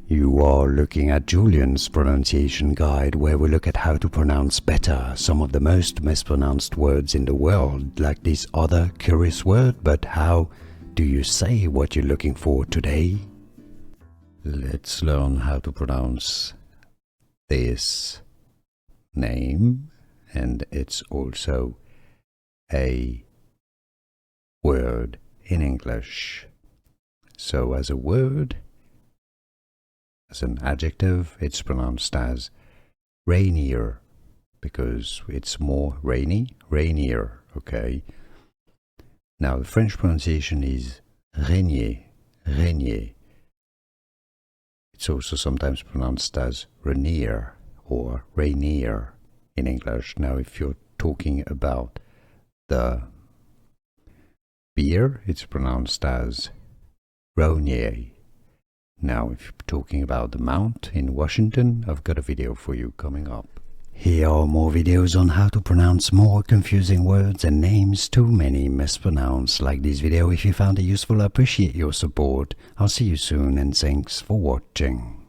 You are looking at Julian's pronunciation guide, where we look at how to pronounce better some of the most mispronounced words in the world, like this other curious word. But how do you say what you're looking for today? Let's learn how to pronounce this name, and it's also a word in English. So as a word, as an adjective, it's pronounced as rainier because it's more rainy, rainier, okay? Now the French pronunciation is Rainier, Rainier. It's also sometimes pronounced as Rainier or Rainier in English. Now if you're talking about the beer, it's pronounced as Rainier. Now, if you're talking about the Mount in Washington, I've got a video for you coming up. Here are more videos on how to pronounce more confusing words and names too many mispronounced. Like this video if you found it useful. I appreciate your support. I'll see you soon and thanks for watching.